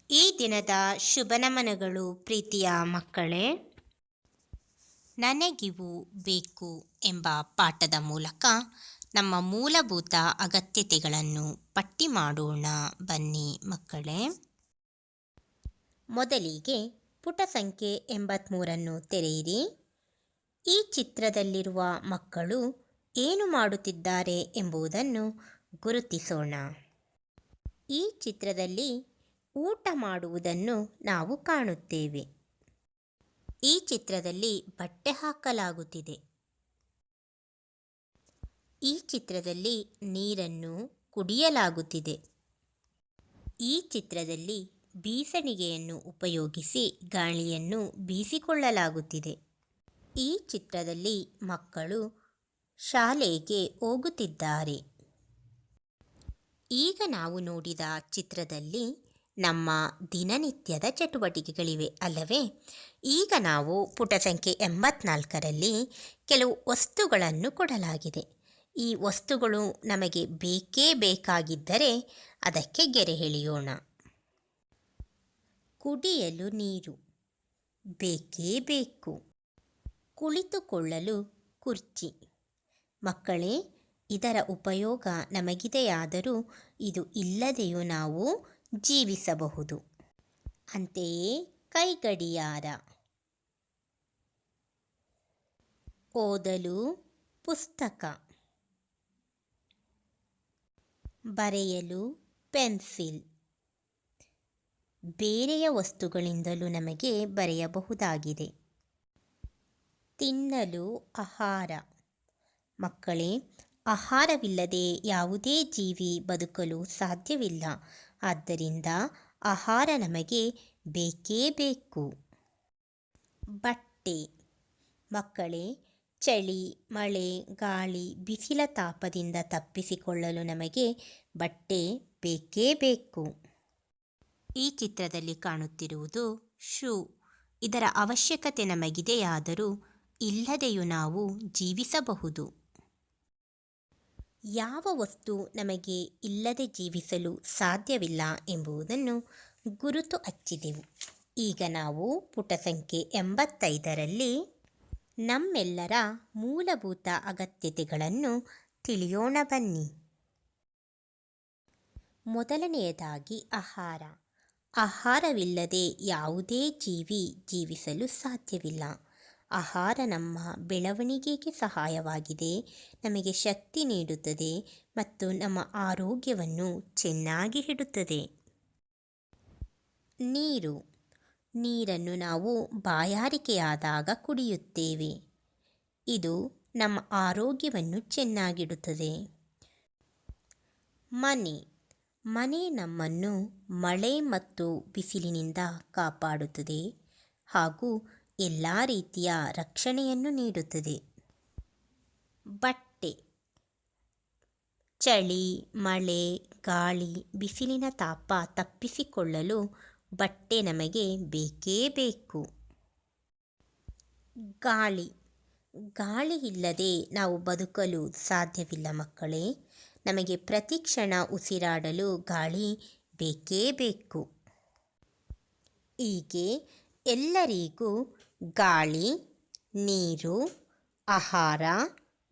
ಈ ದಿನದ ಶುಭ ನಮನಗಳು ಪ್ರೀತಿಯ ಮಕ್ಕಳೇ. ನನಗಿವು ಬೇಕು ಎಂಬ ಪಾಠದ ಮೂಲಕ ನಮ್ಮ ಮೂಲಭೂತ ಅಗತ್ಯತೆಗಳನ್ನು ಪಟ್ಟಿ ಮಾಡೋಣ ಬನ್ನಿ ಮಕ್ಕಳೇ. ಮೊದಲಿಗೆ ಪುಟ ಸಂಖ್ಯೆ 83 ತೆರೆಯಿರಿ. ಈ ಚಿತ್ರದಲ್ಲಿರುವ ಮಕ್ಕಳು ಏನು ಮಾಡುತ್ತಿದ್ದಾರೆ ಎಂಬುದನ್ನು ಗುರುತಿಸೋಣ. ಈ ಚಿತ್ರದಲ್ಲಿ ಊಟ ಮಾಡುವುದನ್ನು ನಾವು ಕಾಣುತ್ತೇವೆ. ಈ ಚಿತ್ರದಲ್ಲಿ ಬಟ್ಟೆ ಹಾಕಲಾಗುತ್ತಿದೆ. ಈ ಚಿತ್ರದಲ್ಲಿ ನೀರನ್ನು ಕುಡಿಯಲಾಗುತ್ತಿದೆ. ಈ ಚಿತ್ರದಲ್ಲಿ ಬೀಸಣಿಗೆಯನ್ನು ಉಪಯೋಗಿಸಿ ಗಾಳಿಯನ್ನು ಬೀಸಿಕೊಳ್ಳಲಾಗುತ್ತಿದೆ. ಈ ಚಿತ್ರದಲ್ಲಿ ಮಕ್ಕಳು ಶಾಲೆಗೆ ಹೋಗುತ್ತಿದ್ದಾರೆ. ಈಗ ನಾವು ನೋಡಿದ ಚಿತ್ರದಲ್ಲಿ ನಮ್ಮ ದಿನನಿತ್ಯದ ಚಟುವಟಿಕೆಗಳಿವೆ ಅಲ್ಲವೇ? ಈಗ ನಾವು ಪುಟ ಸಂಖ್ಯೆ 84ರಲ್ಲಿ ಕೆಲವು ವಸ್ತುಗಳನ್ನು ಕೊಡಲಾಗಿದೆ. ಈ ವಸ್ತುಗಳು ನಮಗೆ ಬೇಕೇ ಬೇಕಾಗಿದ್ದರೆ ಅದಕ್ಕೆ ಗೆರೆ ಎಳೆಯೋಣ. ಕುಡಿಯಲು ನೀರು ಬೇಕೇ ಬೇಕು. ಕುಳಿತುಕೊಳ್ಳಲು ಕುರ್ಚಿ. ಮಕ್ಕಳೇ, ಇದರ ಉಪಯೋಗ ನಮಗಿದೆಯಾದರೂ ಇದು ಇಲ್ಲದೆಯೂ ನಾವು ಜೀವಿಸಬಹುದು. ಅಂತೆಯೇ ಕೈಗಡಿಯಾರ. ಓದಲು ಪುಸ್ತಕ. ಬರೆಯಲು ಪೆನ್ಸಿಲ್. ಬೇರೆಯ ವಸ್ತುಗಳಿಂದಲೂ ನಮಗೆ ಬರೆಯಬಹುದಾಗಿದೆ. ತಿನ್ನಲು ಆಹಾರ. ಮಕ್ಕಳೇ, ಆಹಾರವಿಲ್ಲದೆ ಯಾವುದೇ ಜೀವಿ ಬದುಕಲು ಸಾಧ್ಯವಿಲ್ಲ. ಆದ್ದರಿಂದ ಆಹಾರ ನಮಗೆ ಬೇಕೇ ಬೇಕು. ಬಟ್ಟೆ. ಮಕ್ಕಳೇ, ಚಳಿ, ಮಳೆ, ಗಾಳಿ, ಬಿಸಿಲ ತಾಪದಿಂದ ತಪ್ಪಿಸಿಕೊಳ್ಳಲು ನಮಗೆ ಬಟ್ಟೆ ಬೇಕೇ ಬೇಕು. ಈ ಚಿತ್ರದಲ್ಲಿ ಕಾಣುತ್ತಿರುವುದು ಶೂ. ಇದರ ಅವಶ್ಯಕತೆ ನಮಗಿದೆಯಾದರೂ ಇಲ್ಲದೆಯೂ ನಾವು ಜೀವಿಸಬಹುದು. ಯಾವ ವಸ್ತು ನಮಗೆ ಇಲ್ಲದೆ ಜೀವಿಸಲು ಸಾಧ್ಯವಿಲ್ಲ ಎಂಬುದನ್ನು ಗುರುತು ಹಚ್ಚಿದೆವು. ಈಗ ನಾವು ಪುಟ ಸಂಖ್ಯೆ 85ರಲ್ಲಿ ನಮ್ಮೆಲ್ಲರ ಮೂಲಭೂತ ಅಗತ್ಯತೆಗಳನ್ನು ತಿಳಿಯೋಣ ಬನ್ನಿ. ಮೊದಲನೆಯದಾಗಿ ಆಹಾರ. ಆಹಾರವಿಲ್ಲದೆ ಯಾವುದೇ ಜೀವಿ ಜೀವಿಸಲು ಸಾಧ್ಯವಿಲ್ಲ. ಆಹಾರ ನಮ್ಮ ಬೆಳವಣಿಗೆಗೆ ಸಹಾಯವಾಗಿದೆ, ನಮಗೆ ಶಕ್ತಿ ನೀಡುತ್ತದೆ ಮತ್ತು ನಮ್ಮ ಆರೋಗ್ಯವನ್ನು ಚೆನ್ನಾಗಿ ಇಡುತ್ತದೆ. ನೀರು. ನೀರನ್ನು ನಾವು ಬಾಯಾರಿಕೆಯಾದಾಗ ಕುಡಿಯುತ್ತೇವೆ. ಇದು ನಮ್ಮ ಆರೋಗ್ಯವನ್ನು ಚೆನ್ನಾಗಿಡುತ್ತದೆ. ಮನೆ. ಮನೆ ನಮ್ಮನ್ನು ಮಳೆ ಮತ್ತು ಬಿಸಿಲಿನಿಂದ ಕಾಪಾಡುತ್ತದೆ ಹಾಗೂ ಎಲ್ಲ ರೀತಿಯ ರಕ್ಷಣೆಯನ್ನು ನೀಡುತ್ತದೆ. ಬಟ್ಟೆ. ಚಳಿ, ಮಳೆ, ಗಾಳಿ, ಬಿಸಿಲಿನ ತಾಪ ತಪ್ಪಿಸಿಕೊಳ್ಳಲು ಬಟ್ಟೆ ನಮಗೆ ಬೇಕೇ ಬೇಕು. ಗಾಳಿ. ಗಾಳಿ ಇಲ್ಲದೆ ನಾವು ಬದುಕಲು ಸಾಧ್ಯವಿಲ್ಲ ಮಕ್ಕಳೇ. ನಮಗೆ ಪ್ರತಿ ಕ್ಷಣ ಉಸಿರಾಡಲು ಗಾಳಿ ಬೇಕೇ ಬೇಕು. ಹೀಗೆ ಎಲ್ಲರಿಗೂ ಗಾಳಿ, ನೀರು, ಆಹಾರ,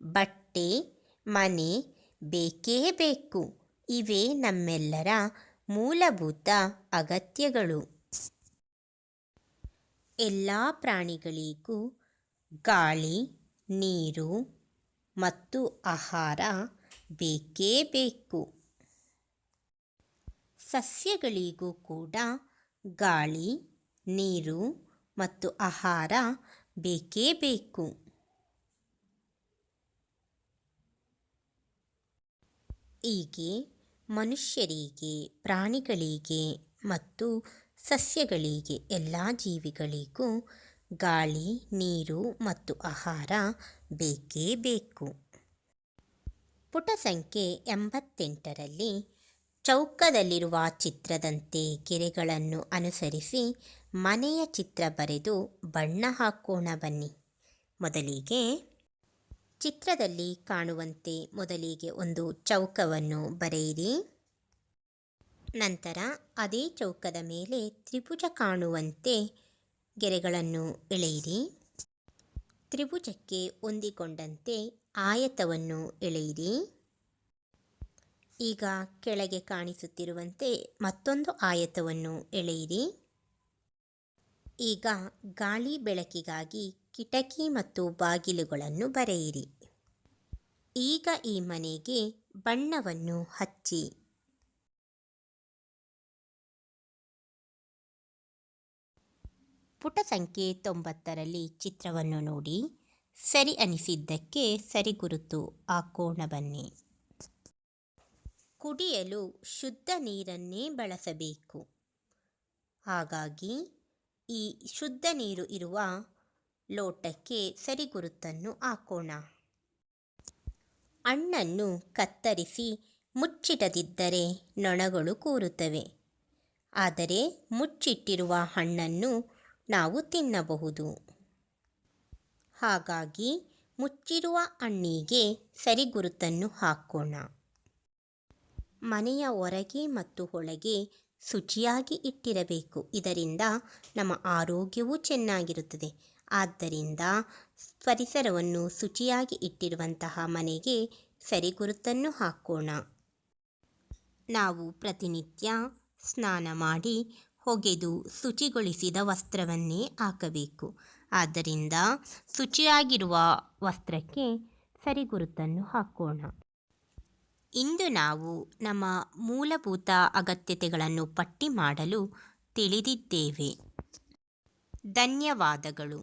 ಬಟ್ಟೆ, ಮನೆ ಬೇಕೇ ಬೇಕು. ಇವೇ ನಮ್ಮೆಲ್ಲರ ಮೂಲಭೂತ ಅಗತ್ಯಗಳು. ಎಲ್ಲ ಪ್ರಾಣಿಗಳಿಗೂ ಗಾಳಿ, ನೀರು ಮತ್ತು ಆಹಾರ ಬೇಕೇ ಬೇಕು. ಸಸ್ಯಗಳಿಗೂ ಕೂಡ ಗಾಳಿ, ನೀರು ಮತ್ತು ಆಹಾರ ಬೇಕೇ ಬೇಕು. ಹೀಗೆ ಮನುಷ್ಯರಿಗೆ, ಪ್ರಾಣಿಗಳಿಗೆ ಮತ್ತು ಸಸ್ಯಗಳಿಗೆ, ಎಲ್ಲ ಜೀವಿಗಳಿಗೂ ಗಾಳಿ, ನೀರು ಮತ್ತು ಆಹಾರ ಬೇಕೇ ಬೇಕು. ಪುಟ ಸಂಖ್ಯೆ 88ರಲ್ಲಿ ಚೌಕದಲ್ಲಿರುವ ಚಿತ್ರದಂತೆ ಗೆರೆಗಳನ್ನು ಅನುಸರಿಸಿ ಮನೆಯ ಚಿತ್ರ ಬರೆದು ಬಣ್ಣ ಹಾಕೋಣ ಬನ್ನಿ. ಮೊದಲಿಗೆ ಚಿತ್ರದಲ್ಲಿ ಕಾಣುವಂತೆ ಮೊದಲಿಗೆ ಒಂದು ಚೌಕವನ್ನು ಬರೆಯಿರಿ. ನಂತರ ಅದೇ ಚೌಕದ ಮೇಲೆ ತ್ರಿಭುಜ ಕಾಣುವಂತೆ ಗೆರೆಗಳನ್ನು ಎಳೆಯಿರಿ. ತ್ರಿಭುಜಕ್ಕೆ ಹೊಂದಿಕೊಂಡಂತೆ ಆಯತವನ್ನು ಎಳೆಯಿರಿ. ಈಗ ಕೆಳಗೆ ಕಾಣಿಸುತ್ತಿರುವಂತೆ ಮತ್ತೊಂದು ಆಯತವನ್ನು ಎಳೆಯಿರಿ. ಈಗ ಗಾಳಿ ಬೆಳಕಿಗಾಗಿ ಕಿಟಕಿ ಮತ್ತು ಬಾಗಿಲುಗಳನ್ನು ಬರೆಯಿರಿ. ಈಗ ಈ ಮನೆಗೆ ಬಣ್ಣವನ್ನು ಹಚ್ಚಿ. ಪುಟ ಸಂಖ್ಯೆ 90ರಲ್ಲಿ ಚಿತ್ರವನ್ನು ನೋಡಿ ಸರಿ ಅನಿಸಿದ್ದಕ್ಕೆ ಸರಿ ಗುರುತು ಹಾಕೋಣ ಬನ್ನಿ. ಕುಡಿಯಲು ಶುದ್ಧ ನೀರನ್ನೇ ಬಳಸಬೇಕು. ಹಾಗಾಗಿ ಈ ಶುದ್ಧ ನೀರು ಇರುವ ಲೋಟಕ್ಕೆ ಸರಿ ಗುರುತನ್ನು ಹಾಕೋಣ. ಹಣ್ಣನ್ನು ಕತ್ತರಿಸಿ ಮುಚ್ಚಿಡದಿದ್ದರೆ ನೊಣಗಳು ಕೂರುತ್ತವೆ. ಆದರೆ ಮುಚ್ಚಿಟ್ಟಿರುವ ಹಣ್ಣನ್ನು ನಾವು ತಿನ್ನಬಹುದು. ಹಾಗಾಗಿ ಮುಚ್ಚಿರುವ ಹಣ್ಣಿಗೆ ಸರಿ ಗುರುತನ್ನು ಹಾಕೋಣ. ಮನೆಯ ಹೊರಗೆ ಮತ್ತು ಒಳಗೆ ಶುಚಿಯಾಗಿ ಇಟ್ಟಿರಬೇಕು. ಇದರಿಂದ ನಮ್ಮ ಆರೋಗ್ಯವೂ ಚೆನ್ನಾಗಿರುತ್ತದೆ. ಆದ್ದರಿಂದ ಪರಿಸರವನ್ನು ಶುಚಿಯಾಗಿ ಇಟ್ಟಿರುವಂತಹ ಮನೆಗೆ ಸರಿ ಗುರುತನ್ನು ಹಾಕೋಣ. ನಾವು ಪ್ರತಿನಿತ್ಯ ಸ್ನಾನ ಮಾಡಿ ಒಗೆದು ಶುಚಿಗೊಳಿಸಿದ ವಸ್ತ್ರವನ್ನೇ ಹಾಕಬೇಕು. ಆದ್ದರಿಂದ ಶುಚಿಯಾಗಿರುವ ವಸ್ತ್ರಕ್ಕೆ ಸರಿ ಗುರುತನ್ನು ಹಾಕೋಣ. ಇಂದು ನಾವು ನಮ್ಮ ಮೂಲಭೂತ ಅಗತ್ಯತೆಗಳನ್ನು ಪಟ್ಟಿ ಮಾಡಲು ತಿಳಿದಿದ್ದೇವೆ. ಧನ್ಯವಾದಗಳು.